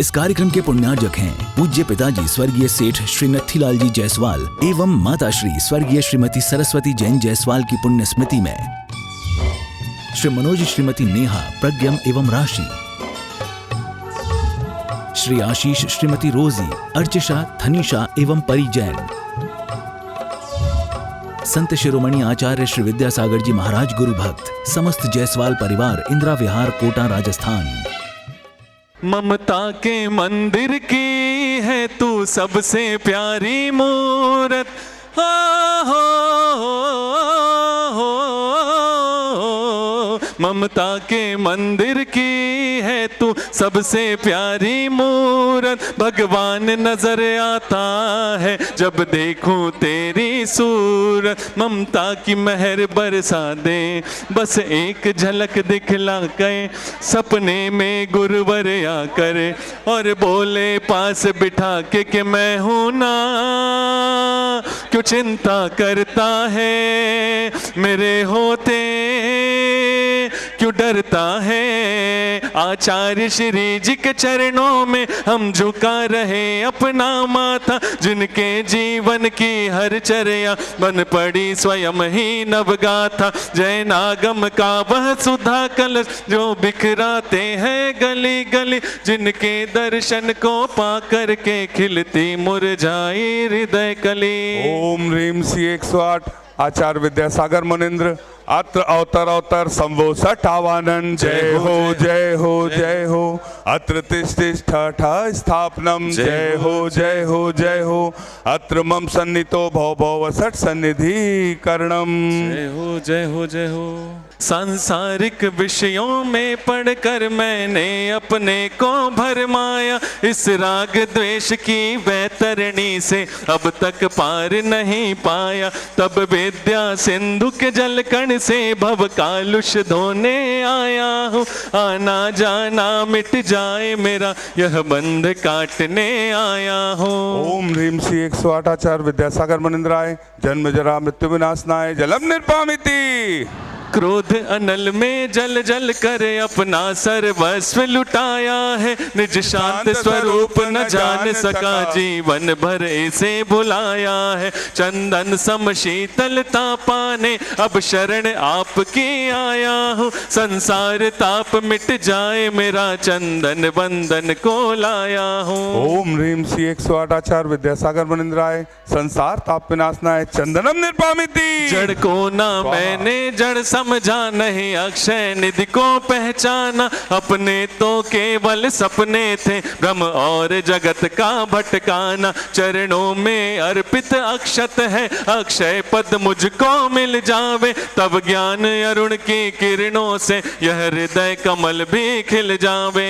इस कार्यक्रम के पुण्यार्जक हैं पूज्य पिताजी स्वर्गीय सेठ श्री नत्थीलाल जी जायसवाल एवं माता श्री स्वर्गीय श्रीमती सरस्वती जैन जायसवाल की पुण्य स्मृति में श्री मनोज श्रीमती नेहा प्रज्ञम एवं राशि, श्री आशीष श्रीमती रोजी अर्चिषा थनीशा एवं परी जैन, संत शिरोमणि आचार्य श्री विद्यासागर जी महाराज गुरु भक्त समस्त जायसवाल परिवार इंदिरा विहार कोटा राजस्थान। ममता के मंदिर की है तू सबसे प्यारी मूरत, ममता के मंदिर की है तू सबसे प्यारी मूरत, भगवान नजर आता है जब देखूं तेरी सूरत, ममता की मेहर बरसा दे बस एक झलक दिखला के, सपने में गुरुवर आकर और बोले पास बिठा के मैं हूं ना, क्यों चिंता करता है मेरे होते, क्यों डरता है, आचार्य श्री जी के चरणों में हम झुका रहे अपना माथा, जिनके जीवन की हर चर्या बन पड़ी स्वयं ही नवगाथा, जैन आगम का वह सुधा कलश जो बिखराते हैं गली गली, जिनके दर्शन को पा कर के खिलती मुरझाई हृदय कली। ओम ह्रीम श्री 108 आचार्य विद्यासागर मुनिंद्र अत्र अवतर अवतर संभो सठावानन, जय हो जय हो जय हो, अत्र तिष्ठ स्थापनम, जय हो जय हो जय हो, अत्र मम सन्नितो भव भव सठ सन्निधि करणम, जय हो जय हो जय हो। सांसारिक विषयों में पढ़कर मैंने अपने को भरमाया, इस राग द्वेष की वैतरणी से अब तक पार नहीं पाया, तब विद्या सिंधु के जल कण से भव कालुष धोने आया हूँ, आना जाना मिट जाए मेरा यह बंध काटने आया हूँ। ओम ह्रीम श्री 108 आचार्य विद्यासागर मुनिंद्राय जन्म जरा मृत्यु विनाशनाय जलम निर्पामिति, क्रोध अनल में जल जल कर अपना सर्वस्व लुटाया है, निज शांत स्वरूप न जान सका जीवन भर इसे भुलाया है, चंदन सम शीतलता पाने अब शरण आपकी आया हूँ, संसार ताप मिट जाए मेरा चंदन बंधन को लाया हूँ। ओम ह्रीम श्री 108 आचार्य विद्यासागर मुनिंद्राय संसार ताप विनाशनाय चंदनम निर्पामिति, जड़ को ना मैंने जड़ समझा नहीं अक्षय निधि को पहचाना, अपने तो केवल सपने थे भ्रम और जगत का भटकाना, चरणों में अर्पित अक्षत है अक्षय पद मुझको मिल जावे, तब ज्ञान अरुण की किरणों से यह हृदय कमल भी खिल जावे।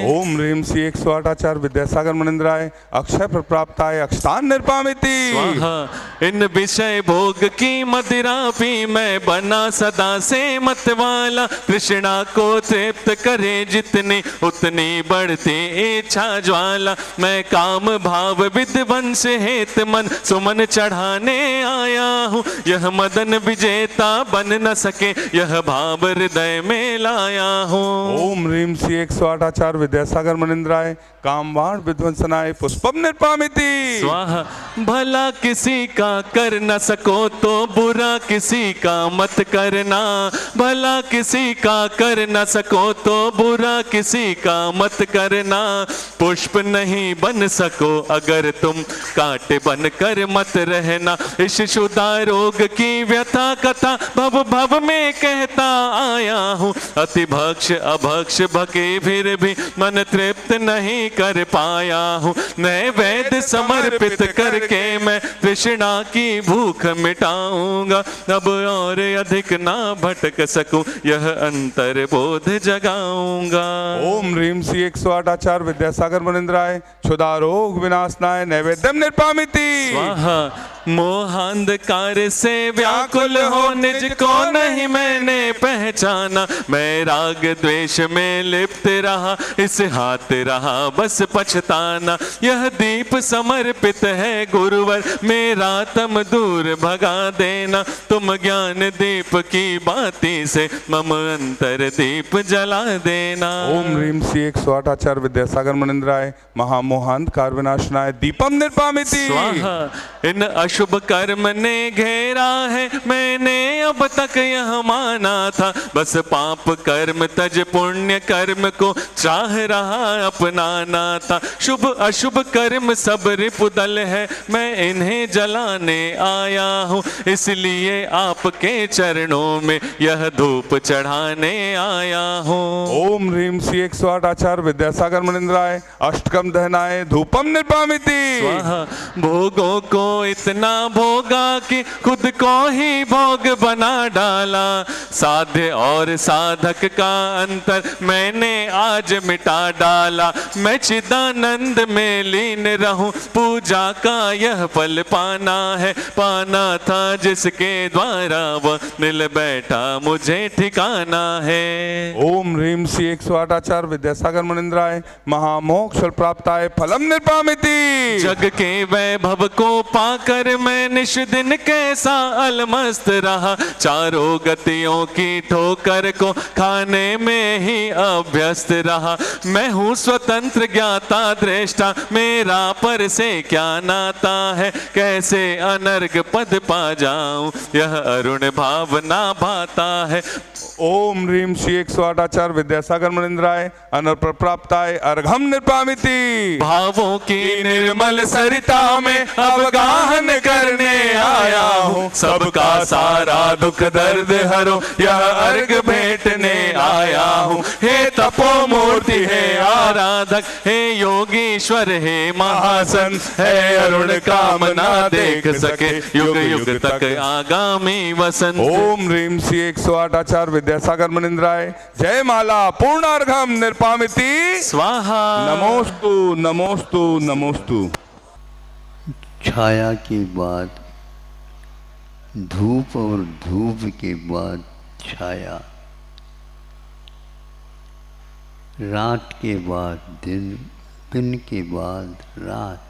ओम ह्रीम श्री 108 आचार्य विद्यासागर मुनिंद्राय अक्षय प्राप्ताय अक्षतान निर्पामिति, इन विषय भोग की मदिरा पी मैं बना सदा से मत वाला, कृष्णा को तृप्त करे जितनी उतनी बढ़ती इच्छा ज्वाला, मैं काम भाव विध्वंस हेत मन सुमन चढ़ाने आया हूँ, यह मदन विजेता बन न सके यह भाव हृदय में लाया हूँ। ओम ह्रीम श्री 108 आचार्य विद्यासागर मुनिंद्राय कामवाण विध्वंसनाय पुष्पम निर्पामिति, स्वाहा भला किसी का कर न सको तो बुरा किसी का मत करना, भला किसी का कर न सको तो बुरा किसी का मत करना, पुष्प नहीं बन सको अगर तुम कांटे बन कर मत रहना, इस शुदा रोग की व्यथा कथा भव भव में कहता आया हूँ, अति भक्ष अभक्ष भके फिर भी मन तृप्त नहीं कर पाया हूँ, नैवेद्य समर्पित करके मैं तृष्णा की भूख मिटाऊंगा, अब और अधिक ना भटक सकूं यह अंतर बोध जगाऊंगा। ओम ह्रीम श्री 108 आचार्य विद्यासागर मुनिंद्राय क्षुधा रोग विनाशनाय नैवेद्यम निर्पामिति, स्वाहा मोहांधकार से व्याकुल हो निज को नहीं मैंने पहचाना, मैं राग द्वेष में लिप्त रहा, इस हाथ रहा बस पछताना। यह दीप समर्पित है गुरुवर, मेरा तम दूर भगा देना, तुम ज्ञान दीप की बाती से मम अंतर दीप जला देना। ओम ह्रीम श्री 108 आचार्य विद्यासागर मुनिंद्राय महामोहांधकार विनाशनाय दीपम निर्पामिति स्वाहा। इन अशुभ कर्म ने घेरा है, मैंने अब तक यह माना था, बस पाप कर्म तज पुण्य कर्म को चाह रहा अपनाना था। शुभ अशुभ कर्म सब रिपुदल है, मैं इन्हें जलाने आया हूँ, इसलिए आपके चरणों में यह धूप चढ़ाने आया हूँ। ओम ह्रीम श्री 108 आचार्य विद्यासागर मुनिंद्राय अष्टकम दहनाय धूपम निर्पामिति स्वाहा। भोगों को इतना भोगा कि खुद को ही भोग बना डाला, साध्य और साधक का अंतर मैंने आज मिटा डाला। मैं चिदानंद में लीन रहूं, पूजा का यह फल पाना है, पाना था जिसके द्वारा वह मिल बैठा मुझे ठिकाना है। ओम ह्रीम श्री 108 आचार्य विद्यासागर मुनिंद्राय महामोक्ष प्राप्ताय फलम निर्पामिति जग के वैभव को पाकर मैं निश दिन कैसा अलमस्त रहा, चारों गतियों की ठोकर को खाने में ही अभ्यस्त रहा। मैं हूँ स्वतंत्र ज्ञाता दृष्टा, मेरा पर से क्या नाता है, कैसे अनर्ग पद पा जाऊं यह अरुण भावना भाता है। ओम ह्रीम श्री 108 आचार्य विद्यासागर मुनिंद्राय अनर्पर प्राप्ताय अर्घम निर्पामिति भावों की निर्मल सरिता में अवगाहन करने आया हूँ, सबका सारा दुख दर्द हरो यह अर्घ भेंटने आया हूँ। हे तपो मूर्ति है आराधक, हे योगीश्वर हे महासन, है अरुण कामना देख सके युग युग तक आगामी वसंत। ओम ह्रीम श्री 108 आचार्य विद्यासागर मुनिंद्राय जय माला पूर्णार्घम निर्पामिति स्वाहा। नमोस्तु नमोस्तु नमोस्तु। छाया के बाद धूप और धूप के बाद छाया, रात के बाद दिन, दिन के बाद रात,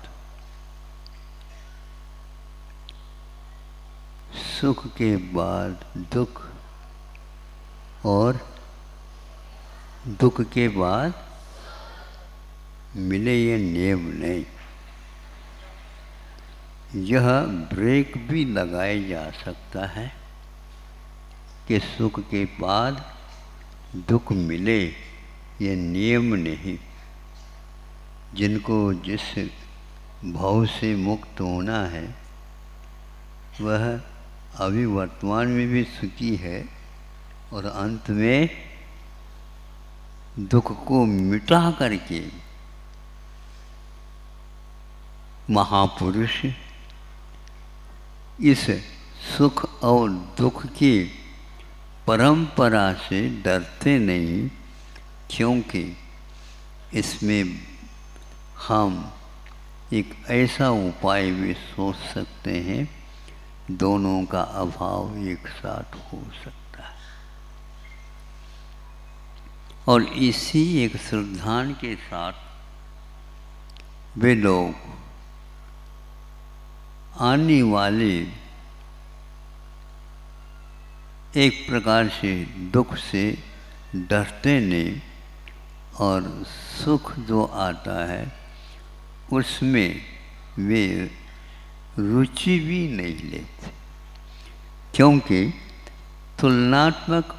सुख के बाद दुख और दुख के बाद मिले ये नियम नहीं। यह ब्रेक भी लगाया जा सकता है कि सुख के बाद दुख मिले, ये नियम नहीं। जिनको जिस भाव से मुक्त होना है वह अभी वर्तमान में भी सुखी है और अंत में दुख को मिटा करके महापुरुष इस सुख और दुख की परंपरा से डरते नहीं, क्योंकि इसमें हम एक ऐसा उपाय भी सोच सकते हैं, दोनों का अभाव एक साथ हो सकता है। और इसी एक श्रद्धान के साथ वे लोग आने वाले एक प्रकार से दुख से डरते नहीं, और सुख जो आता है उसमें वे रुचि भी नहीं लेते, क्योंकि तुलनात्मक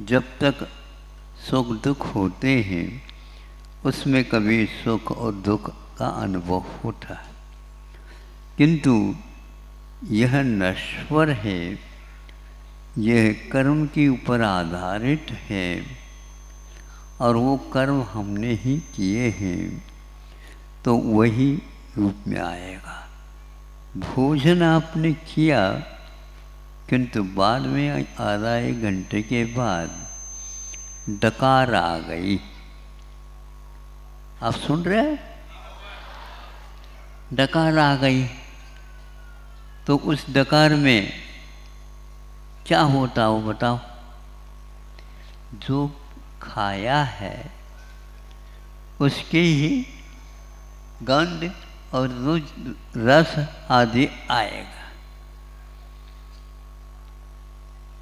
जब तक सुख दुख होते हैं उसमें कभी सुख और दुख का अनुभव होता है, किंतु यह नश्वर है, यह कर्म के ऊपर आधारित है और वो कर्म हमने ही किए हैं तो वही रूप में आएगा। भोजन आपने किया किंतु बाद में आधा एक घंटे के बाद डकार आ गई। आप सुन रहे हैं? डकार आ गई तो उस डकार में क्या होता वो बताओ? जो खाया है उसके ही गंध और रस आदि आएगा।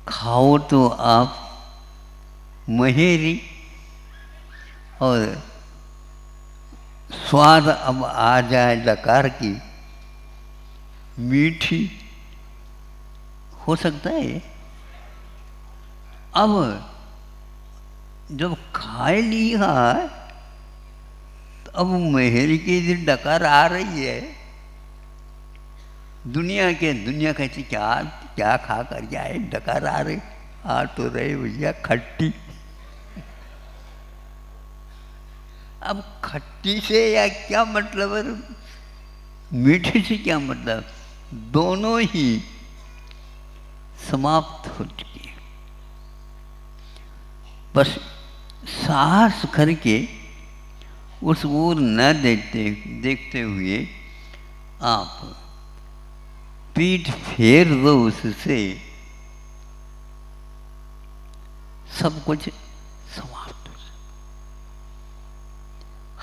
खाओ तो आप महेरी और स्वाद अब आ जाए डकार की, मीठी, हो सकता है। अब जब खाए लिया तो अब मेहर की डकार आ रही है। दुनिया कहती क्या क्या खा कर जाए, डकार आ रही, आ तो रहे भैया खट्टी। अब खट्टी से या क्या मतलब है, मीठे से क्या मतलब, दोनों ही समाप्त हो चुकी है। बस साहस करके उस ओर न देखते हुए आप पीठ फेर दो, उससे सब कुछ समाप्त हो जाए।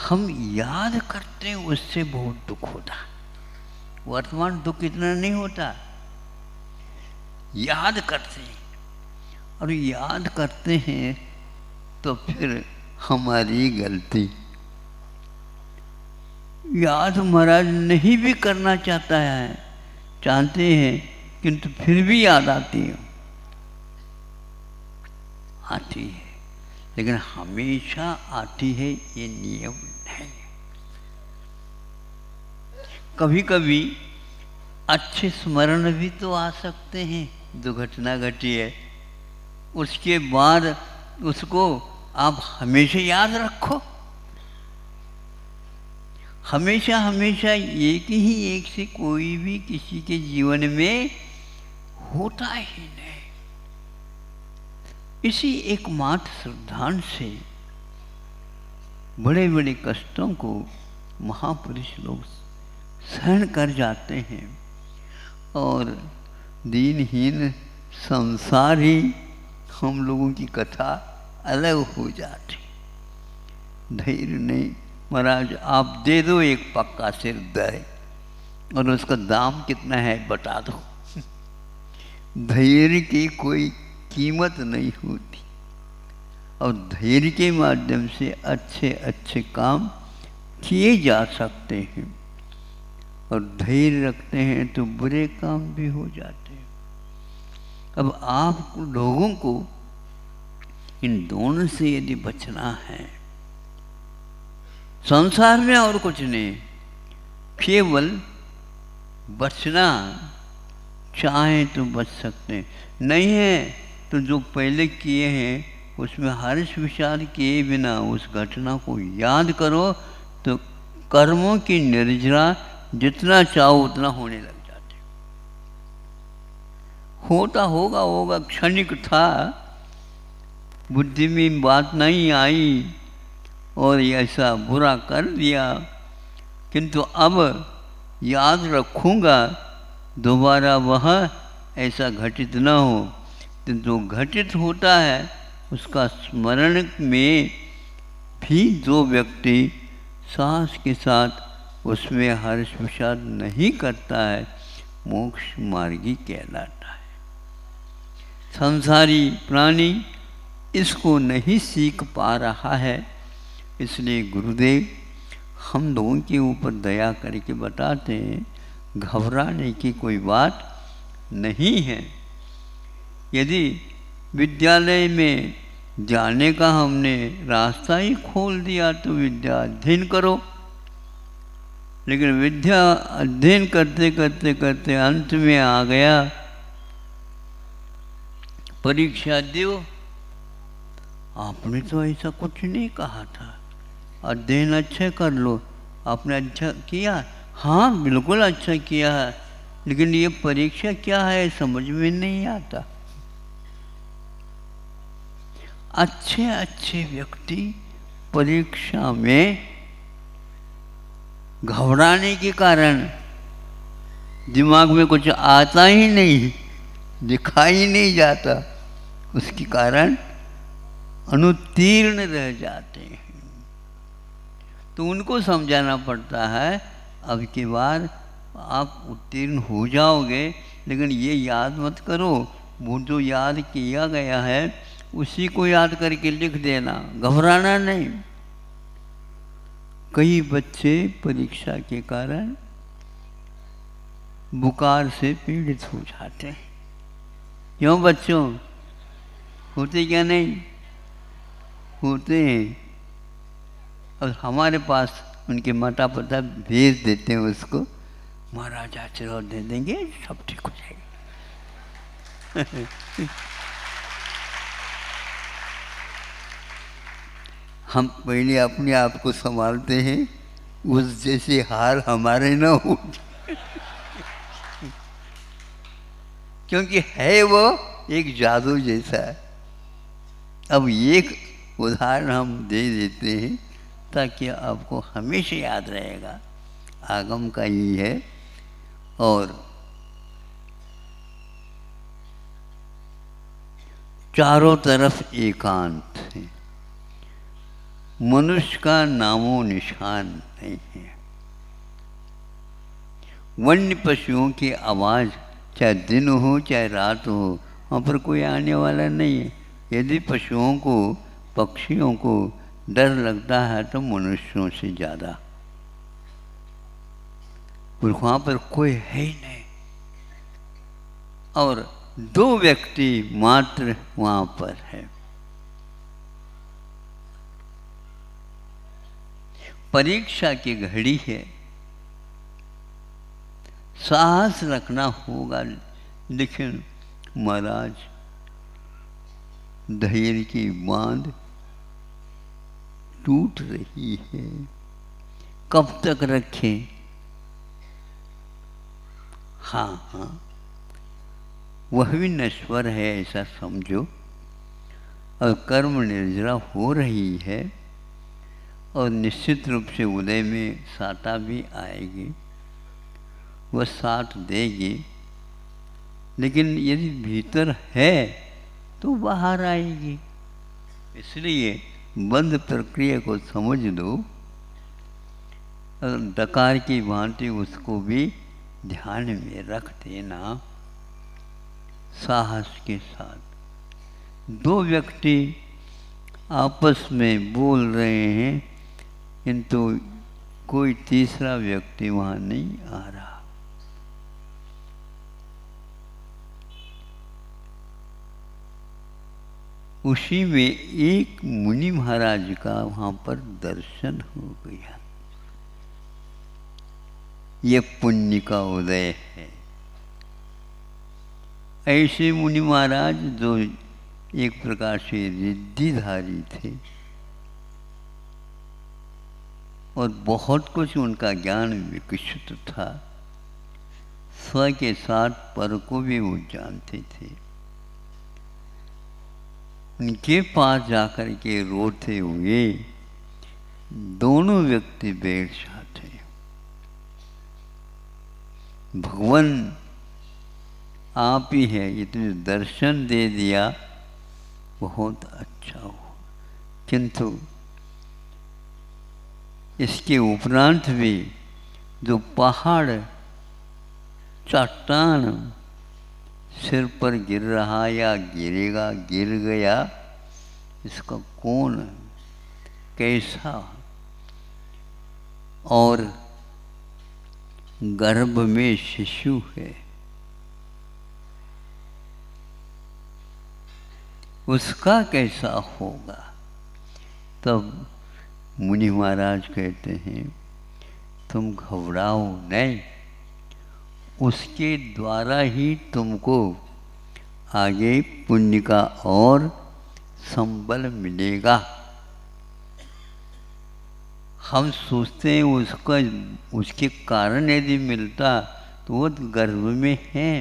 हम याद करते हैं उससे बहुत दुख होता, वर्तमान दुख इतना नहीं होता। याद करते हैं, और याद करते हैं तो फिर हमारी गलती। याद महाराज नहीं भी करना चाहते हैं, किंतु फिर भी याद आती है, लेकिन हमेशा आती है, ये नियम नहीं। कभी कभी अच्छे स्मरण भी तो आ सकते हैं। दुर्घटना घटी है, उसके बाद उसको आप हमेशा याद रखो। हमेशा हमेशा एक ही एक से कोई भी किसी के जीवन में होता ही नहीं। इसी एकमात्र सिद्धांत से बड़े बड़े कष्टों को महापुरुष लोग सहन कर जाते हैं, और दीनहीन संसारी हम लोगों की कथा अलग हो जाती। धैर्य नहीं महाराज, आप दे दो एक पक्का सिर दे, और उसका दाम कितना है बता दो। धैर्य की कोई कीमत नहीं होती, और धैर्य के माध्यम से अच्छे अच्छे काम किए जा सकते हैं, और धैर्य रखते हैं तो बुरे काम भी हो जाते हैं। अब आप लोगों को इन दोनों से यदि बचना है, संसार में और कुछ नहीं, केवल बचना चाहे तो बच सकते हैं, नहीं है तो जो पहले किए हैं उसमें हर्ष विचार किए बिना उस घटना को याद करो, तो कर्मों की निर्जरा जितना चाहो उतना होने लग जाते। होता होगा, क्षणिक था, बुद्धि में बात नहीं आई और ऐसा बुरा कर दिया, किंतु अब याद रखूँगा दोबारा वह ऐसा घटित न हो। तो जो घटित होता है उसका स्मरण में भी जो व्यक्ति साहस के साथ उसमें हर्ष विषाद नहीं करता है, मोक्ष मार्गी कहलाता है। संसारी प्राणी इसको नहीं सीख पा रहा है, इसलिए गुरुदेव हम लोगों के ऊपर दया करके बताते हैं, घबराने की कोई बात नहीं है। यदि विद्यालय में जाने का हमने रास्ता ही खोल दिया तो विद्या अध्ययन करो, लेकिन विद्या अध्ययन करते करते करते अंत में आ गया परीक्षा दो। आपने तो ऐसा कुछ नहीं कहा था, अध्ययन अच्छा कर लो। आपने अच्छा किया, हाँ बिल्कुल अच्छा किया है, लेकिन ये परीक्षा क्या है समझ में नहीं आता। अच्छे अच्छे व्यक्ति परीक्षा में घबराने के कारण दिमाग में कुछ आता ही नहीं, दिखाई नहीं जाता, उसके कारण अनुत्तीर्ण रह जाते हैं। तो उनको समझाना पड़ता है, अब की बार आप उत्तीर्ण हो जाओगे, लेकिन ये याद मत करो, वो जो याद किया गया है उसी को याद करके लिख देना, घबराना नहीं। कई बच्चे परीक्षा के कारण बुखार से पीड़ित हो जाते हैं। क्यों बच्चों, होते क्या नहीं होते हैं? और हमारे पास उनके माता पिता भेज देते हैं उसको, महाराज आशीर्वाद दे देंगे, सब ठीक हो जाएगा। हम पहले अपने आप को संभालते हैं, उस जैसे हार हमारे ना हो। क्योंकि है वो एक जादू जैसा है। अब एक उदाहरण हम दे देते हैं ताकि आपको हमेशा याद रहेगा, आगम का ही है। और चारों तरफ एकांत है, मनुष्य का नामो निशान नहीं है। वन्य पशुओं की आवाज़ चाहे दिन हो चाहे रात हो, वहाँ पर कोई आने वाला नहीं है। यदि पशुओं को, पक्षियों को डर लगता है तो मनुष्यों से ज़्यादा, और वहाँ पर कोई है ही नहीं। और 2 व्यक्ति मात्र वहाँ पर है। परीक्षा की घड़ी है, साहस रखना होगा, लेकिन महाराज धैर्य की बांध टूट रही है, कब तक रखें? हाँ हाँ, वह भी नश्वर है ऐसा समझो, और कर्म निर्जरा हो रही है, और निश्चित रूप से उदय में साता भी आएगी, वह साथ देगी। लेकिन यदि भीतर है तो बाहर आएगी। इसलिए बंद प्रक्रिया को समझ दो, और डकार की भांति उसको भी ध्यान में रख देना साहस के साथ। 2 व्यक्ति आपस में बोल रहे हैं, किंतु कोई तीसरा व्यक्ति वहाँ नहीं आ रहा। उसी में एक मुनि महाराज का वहाँ पर दर्शन हो गया। ये पुण्य का उदय है। ऐसे मुनि महाराज जो एक प्रकार से रिद्धिधारी थे, और बहुत कुछ उनका ज्ञान विकसित था, स्व के साथ पर को भी वो जानते थे। उनके पास जाकर के रोते हुए दोनों व्यक्ति बैठ जाते। भगवान आप ही है, इतने दर्शन दे दिया, बहुत अच्छा हो, किंतु इसके उपरांत भी जो पहाड़ चट्टान सिर पर गिर रहा या गिरेगा, गिर गया, इसका कौन, कैसा, और गर्भ में शिशु है, उसका कैसा होगा? तब मुनि महाराज कहते हैं, तुम घबराओ नहीं, उसके द्वारा ही तुमको आगे पुण्य का और संबल मिलेगा। हम सोचते हैं उसका, उसके कारण यदि मिलता तो वो गर्भ में है।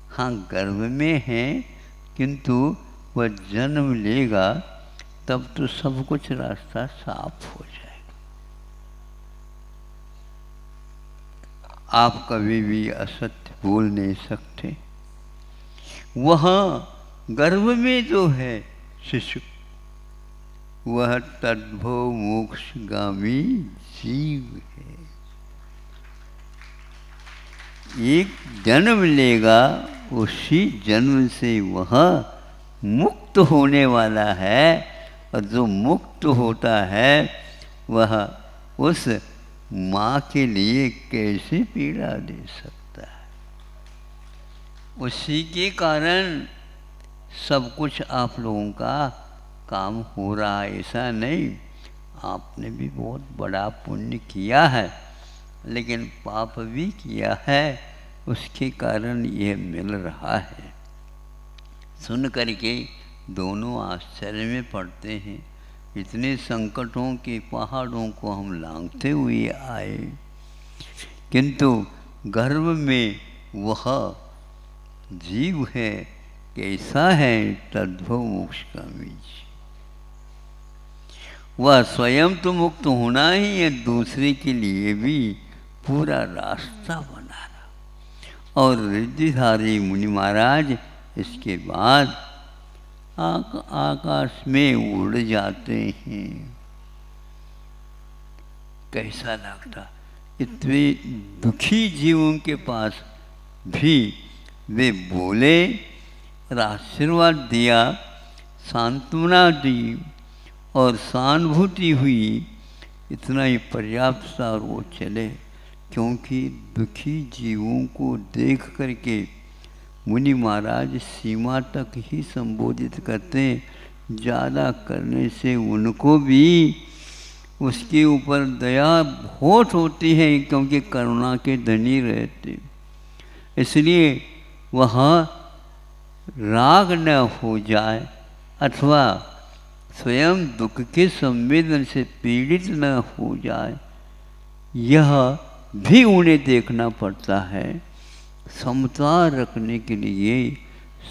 हाँ, गर्भ में है, किंतु वह जन्म लेगा तब तो सब कुछ रास्ता साफ हो जाएगा। आप कभी भी असत्य बोल नहीं सकते। वहाँ गर्भ में जो है शिशु, वह तद्भव मोक्षगामी जीव है। एक जन्म लेगा, उसी जन्म से वह मुक्त होने वाला है, और जो मुक्त होता है वह उस माँ के लिए कैसे पीड़ा दे सकता है। उसी के कारण सब कुछ आप लोगों का काम हो रहा है, ऐसा नहीं। आपने भी बहुत बड़ा पुण्य किया है, लेकिन पाप भी किया है, उसके कारण यह मिल रहा है। सुन करके दोनों आश्चर्य में पड़ते हैं। इतने संकटों के पहाड़ों को हम लांघते हुए आए, किंतु गर्भ में वह जीव है, कैसा है, तद्भव मोक्षगामी। वह स्वयं तो मुक्त होना ही है, दूसरे के लिए भी पूरा रास्ता बनाना। और रिद्धिधारी मुनि महाराज इसके बाद आकाश में उड़ जाते हैं। कैसा लगता। इतने दुखी जीवों के पास भी वे बोले, आशीर्वाद दिया, सांत्वना दी और सहानुभूति हुई, इतना ही पर्याप्त था और वो चले। क्योंकि दुखी जीवों को देख करके मुनि महाराज सीमा तक ही संबोधित करते हैं। ज़्यादा करने से उनको भी उसके ऊपर दया बहुत होती है, क्योंकि करुणा के धनी रहते। इसलिए वहाँ राग न हो जाए अथवा स्वयं दुख के संवेदन से पीड़ित न हो जाए, यह भी उन्हें देखना पड़ता है। समता रखने के लिए,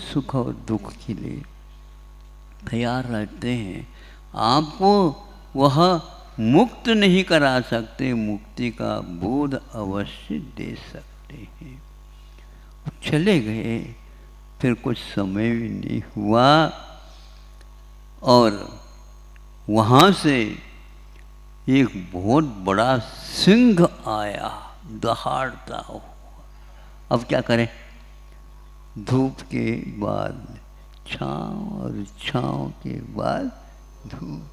सुख और दुख के लिए तैयार रहते हैं। आपको वह मुक्त नहीं करा सकते, मुक्ति का बोध अवश्य दे सकते हैं। चले गए, फिर कुछ समय भी नहीं हुआ और वहाँ से एक बहुत बड़ा सिंह आया दहाड़ता हुआ। अब क्या करें, धूप के बाद छाँव और छाँव के बाद धूप।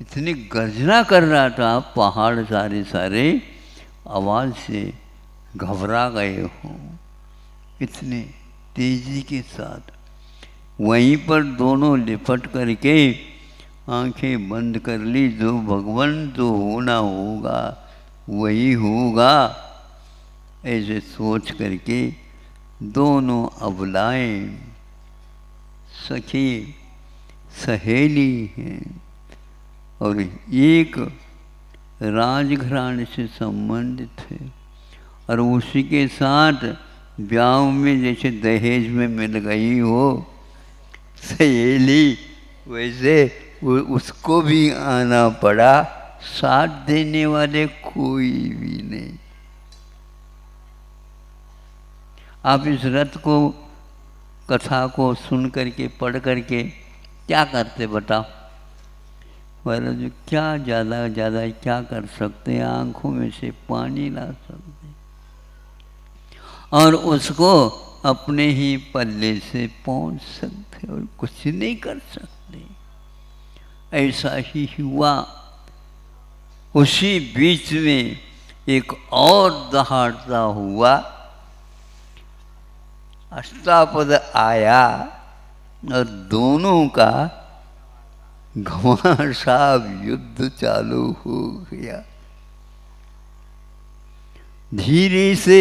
इतनी गर्जना कर रहा था, पहाड़ सारे आवाज़ से घबरा गए हों, इतने तेजी के साथ। वहीं पर दोनों लिपट करके आंखें बंद कर ली। जो भगवान जो होना होगा वही होगा, ऐसे सोच करके दोनों अबलाएं सखी सहेली हैं और एक राजघराने से संबंधित है, और उसी के साथ ब्याह में जैसे दहेज में मिल गई हो सहेली, वैसे उसको भी आना पड़ा। साथ देने वाले कोई भी नहीं। आप इस रथ को, कथा को सुन करके, पढ़ करके क्या करते बताओ? महाराज क्या ज़्यादा क्या कर सकते हैं, आंखों में से पानी ला सकते और उसको अपने ही पल्ले से पहुंच सकते और कुछ नहीं कर सकते। ऐसा ही हुआ। उसी बीच में एक और दहाड़ता हुआ अष्टापद आया और दोनों का घमासान युद्ध चालू हो गया। धीरे से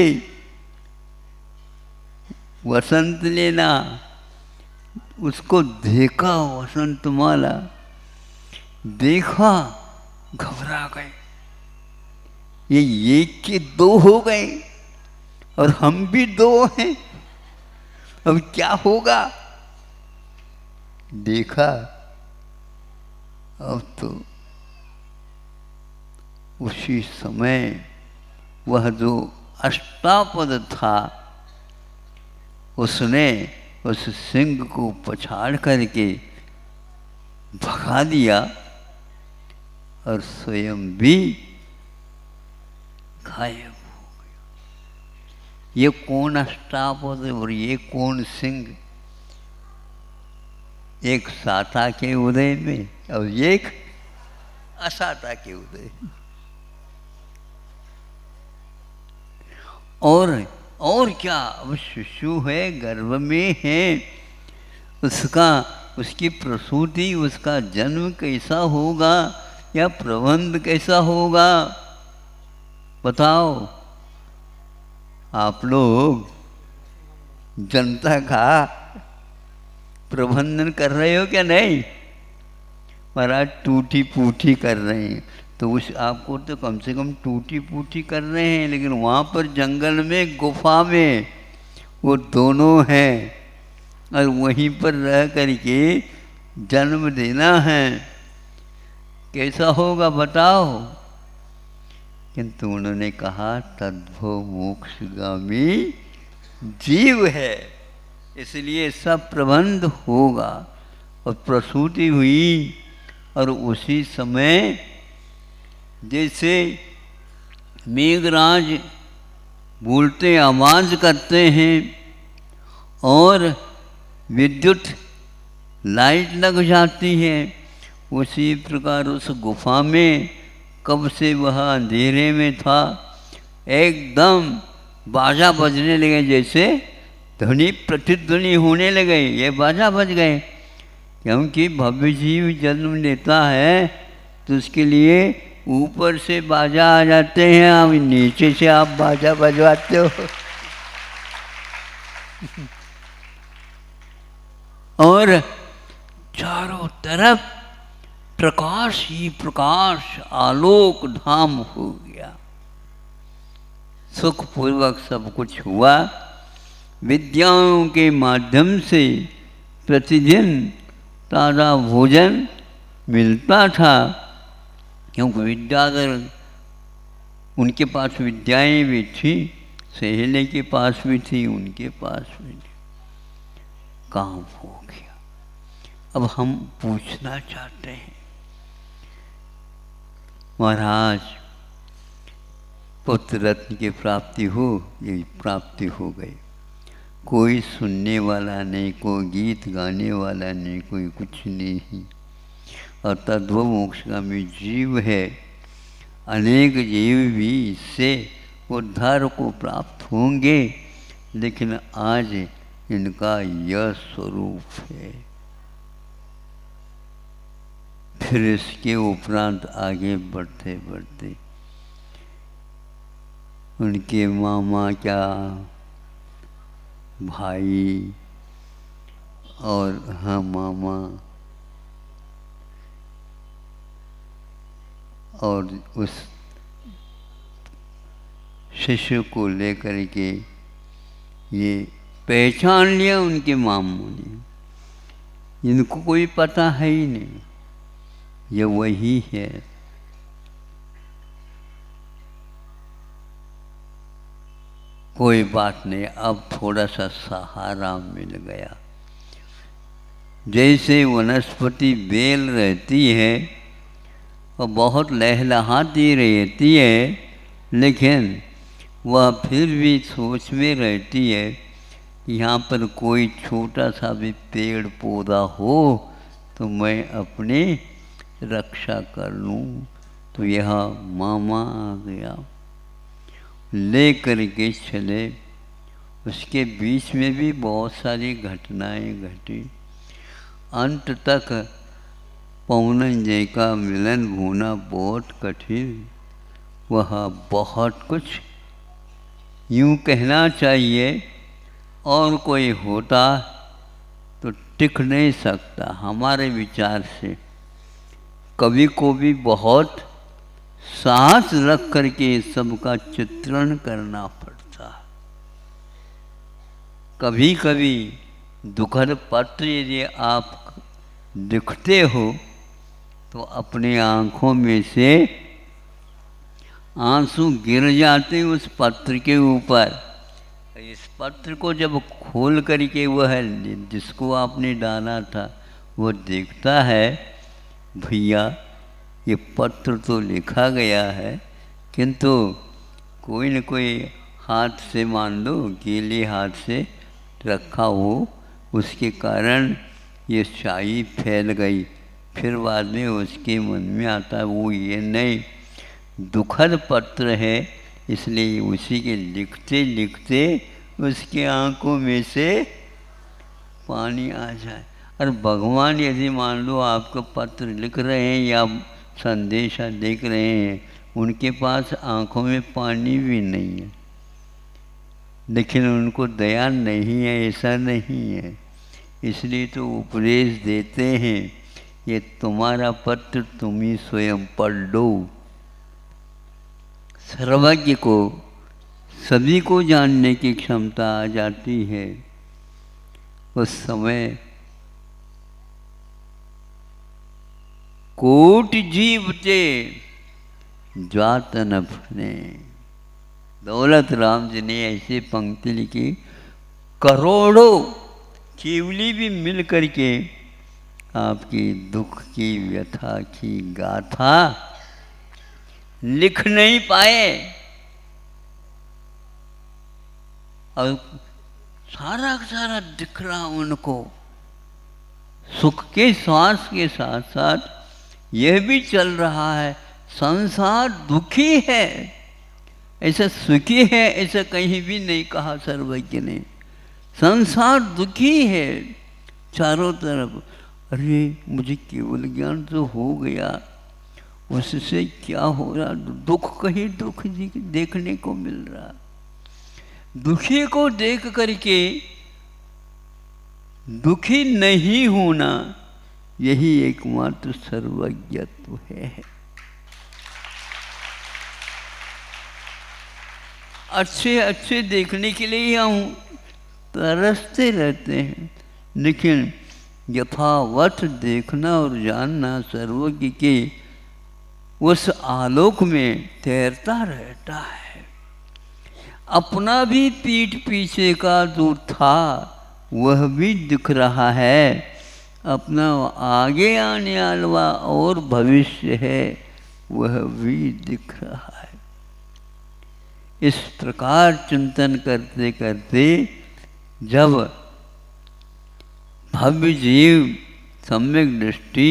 वसंत लेना, उसको देखा वसंतमाला, देखा घबरा गए। ये एक के दो हो गए और हम भी दो हैं, अब क्या होगा? देखा अब तो उसी समय वह जो अष्टापद था उसने उस सिंह को पछाड़ करके भगा दिया और स्वयं भी गायब हो गया। ये कौन अष्टापद और ये कौन सिंह? एक साता के उदय में और एक असाता के उदय। और क्या, अब शिशु है, गर्भ में है, उसकी प्रसूति, उसका जन्म कैसा होगा या प्रबंध कैसा होगा, बताओ। आप लोग जनता का प्रबंधन कर रहे हो क्या? नहीं, महाराज टूटी फूटी कर रहे हैं। तो उस आपको तो कम से कम टूटी फूटी कर रहे हैं, लेकिन वहाँ पर जंगल में गुफा में वो दोनों हैं और वहीं पर रह करके जन्म देना है, कैसा होगा बताओ। किंतु उन्होंने कहा तद्भव मोक्षगामी जीव है, इसलिए सब प्रबंध होगा। और प्रसूति हुई और उसी समय जैसे मेघराज बोलते आवाज करते हैं और विद्युत लाइट लग जाती है, उसी प्रकार उस गुफा में कब से वह अंधेरे में था, एकदम बाजा बजने लगे, जैसे ध्वनि प्रतिध्वनि होने लगे, ये बाजा बज गए। क्योंकि भव्य जीव जन्म लेता है तो उसके लिए ऊपर से बाजा आ जाते हैं, अब नीचे से आप बाजा बजवाते हो। और चारों तरफ प्रकाश ही प्रकाश, आलोक धाम हो गया। सुखपूर्वक सब कुछ हुआ। विद्याओं के माध्यम से प्रतिदिन ताज़ा भोजन मिलता था, क्योंकि विद्याधर उनके पास विद्याएं भी थी, सहेले के पास भी थी, उनके पास भी थी। काम हो गया। अब हम पूछना चाहते हैं, महाराज पुत्र रत्न की प्राप्ति हो, ये प्राप्ति हो गई, कोई सुनने वाला नहीं, कोई गीत गाने वाला नहीं, कोई कुछ नहीं, और तद्भव मोक्षगामी जीव है। अनेक जीव भी इससे उद्धार को प्राप्त होंगे, लेकिन आज इनका यह स्वरूप है। फिर इसके उपरांत आगे बढ़ते बढ़ते उनके मामा क्या, भाई और हाँ मामा और उस शिशु को लेकर के ये पहचान लिया उनके मामू ने। इनको कोई पता है ही नहीं, ये वही है। कोई बात नहीं, अब थोड़ा सा सहारा मिल गया। जैसे वनस्पति बेल रहती है और बहुत लहलहाती रहती है, लेकिन वह फिर भी सोच में रहती है यहाँ पर कोई छोटा सा भी पेड़ पौधा हो तो मैं अपनी रक्षा कर लूँ। तो यह मामा आ गया, ले करके चले। उसके बीच में भी बहुत सारी घटनाएं घटी। अंत तक पौनंजय का मिलन होना बहुत कठिन। वह बहुत कुछ यूँ कहना चाहिए, और कोई होता तो टिक नहीं सकता। हमारे विचार से कवि को भी बहुत साहस रख करके सबका चित्रण करना पड़ता। कभी कभी दुखद पत्र यदि आप लिखते हो तो अपने आँखों में से आंसू गिर जाते उस पत्र के ऊपर। इस पत्र को जब खोल करके वह जिसको आपने डाला था वो देखता है, भैया ये पत्र तो लिखा गया है, किंतु कोई न कोई हाथ से, मान लो गीले हाथ से रखा हो, उसके कारण ये स्याही फैल गई। फिर बाद में उसके मन में आता है वो ये नहीं, दुखद पत्र है, इसलिए उसी के लिखते लिखते उसके आंखों में से पानी आ जाए। और भगवान यदि मान लो आपको पत्र लिख रहे हैं या संदेशा देख रहे हैं, उनके पास आंखों में पानी भी नहीं है, लेकिन उनको दया नहीं है, ऐसा नहीं है। इसलिए तो उपदेश देते हैं, ये तुम्हारा पत्र तुम ही स्वयं पढ़ लो। सर्वज्ञ को सभी को जानने की क्षमता आ जाती है। उस समय कोटि जीव ते जात न फने। दौलत राम जी ने ऐसे पंक्ति लिखी, करोड़ों केवली भी मिल करके आपकी दुख की व्यथा की गाथा लिख नहीं पाए। और सारा सारा दिख रहा उनको, सुख के श्वास के साथ साथ यह भी चल रहा है, संसार दुखी है, ऐसा सुखी है ऐसा कहीं भी नहीं कहा सर्वज्ञ ने। संसार दुखी है चारों तरफ। अरे मुझे केवल ज्ञान तो हो गया, उससे क्या हो रहा, दुख कहीं दुख देखने को मिल रहा। दुखी को देख करके दुखी नहीं होना, यही एकमात्र सर्वज्ञत्व है। अच्छे अच्छे देखने के लिए हम तरसते रहते हैं, लेकिन यथावत देखना और जानना सर्वज्ञ के उस आलोक में तैरता रहता है। अपना भी पीठ पीछे का जो था वह भी दिख रहा है, अपना आगे आने वाला और भविष्य है वह भी दिख रहा है। इस प्रकार चिंतन करते करते जब भव्य जीव सम्यक दृष्टि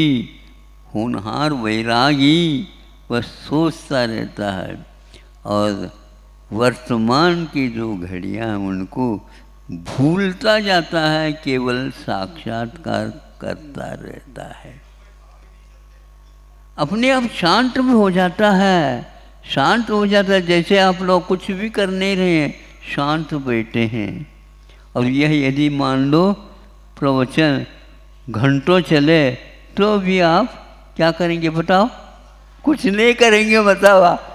होनहार वैरागी वह सोचता रहता है और वर्तमान की जो घड़ियाँ हैं उनको भूलता जाता है, केवल साक्षात्कार करता रहता है। अपने आप शांत भी हो जाता है, शांत हो जाता है। जैसे आप लोग कुछ भी कर नहीं रहे हैं, शांत बैठे हैं, और यह यदि मान लो प्रवचन घंटों चले तो भी आप क्या करेंगे बताओ? कुछ नहीं करेंगे, बताओ आप।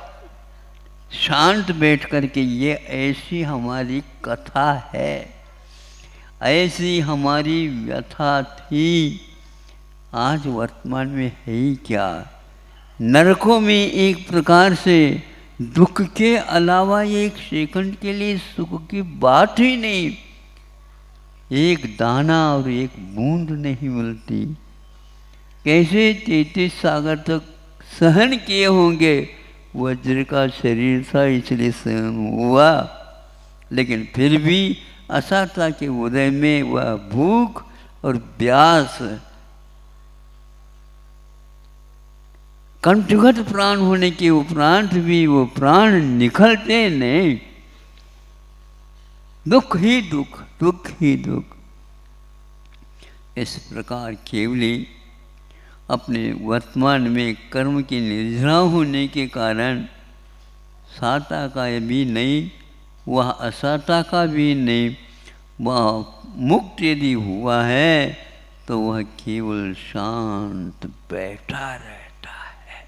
शांत बैठ करके ये ऐसी हमारी कथा है, ऐसी हमारी व्यथा थी, आज वर्तमान में है ही क्या। नरकों में एक प्रकार से दुख के अलावा एक सेकंड के लिए सुख की बात ही नहीं, एक दाना और एक बूंद नहीं मिलती। कैसे 33 सागर तक सहन किए होंगे, वज्र का शरीर था इसलिए सहन हुआ, लेकिन फिर भी ऐसा था कि उदय में वह भूख और प्यास, कंठगत प्राण होने के उपरांत भी वो प्राण निकलते नहीं, दुख ही दुख, दुख ही दुख। इस प्रकार केवली अपने वर्तमान में कर्म की निर्जरा होने के कारण साता का भी नहीं, वह असाता का भी नहीं, वह मुक्त यदि हुआ है तो वह केवल शांत बैठा रहता है।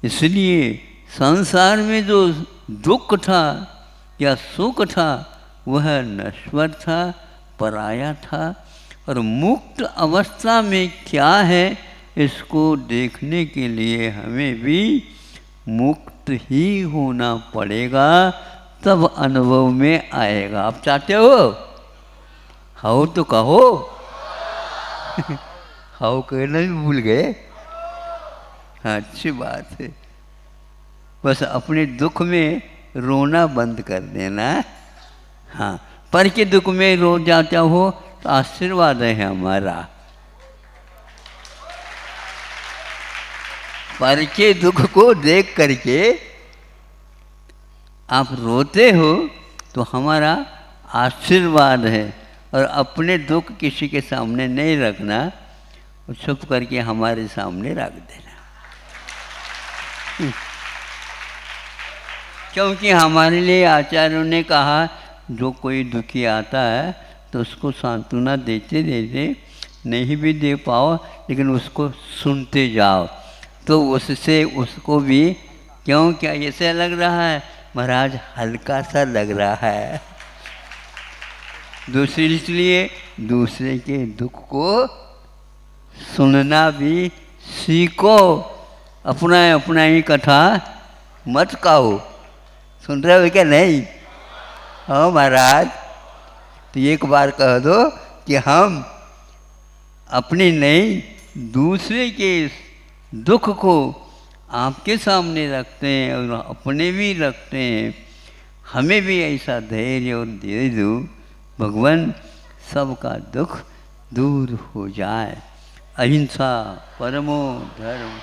इसलिए संसार में जो दुख था या सुख था वह नश्वर था, पराया था, और मुक्त अवस्था में क्या है इसको देखने के लिए हमें भी मुक्त ही होना पड़ेगा, तब अनुभव में आएगा। आप चाहते हो तो कहो। हाउ कहना भी भूल गए। हाँ, अच्छी बात है। बस अपने दुख में रोना बंद कर देना। हाँ, पर के दुख में रो जाता हो तो आशीर्वाद है हमारा। पर के दुख को देख करके आप रोते हो तो हमारा आशीर्वाद है। और अपने दुख किसी के सामने नहीं रखना, छुप करके हमारे सामने रख देना। क्योंकि हमारे लिए आचार्यों ने कहा, जो कोई दुखी आता है तो उसको सांत्वना देते देते नहीं भी दे पाओ, लेकिन उसको सुनते जाओ, तो उससे उसको भी क्यों क्या ऐसा लग रहा है महाराज, हल्का सा लग रहा है। दूसरी इसलिए दूसरे के दुख को सुनना भी सीखो। अपना अपना ही कथा मत कहो। सुन रहे हो क्या? नहीं? हाँ महाराज, तो एक बार कह दो कि हम अपने नहीं दूसरे के दुख को आपके सामने रखते हैं और अपने भी रखते हैं। हमें भी ऐसा धैर्य और धीरे दो, भगवान सबका दुख दूर हो जाए। अहिंसा परमो धर्म।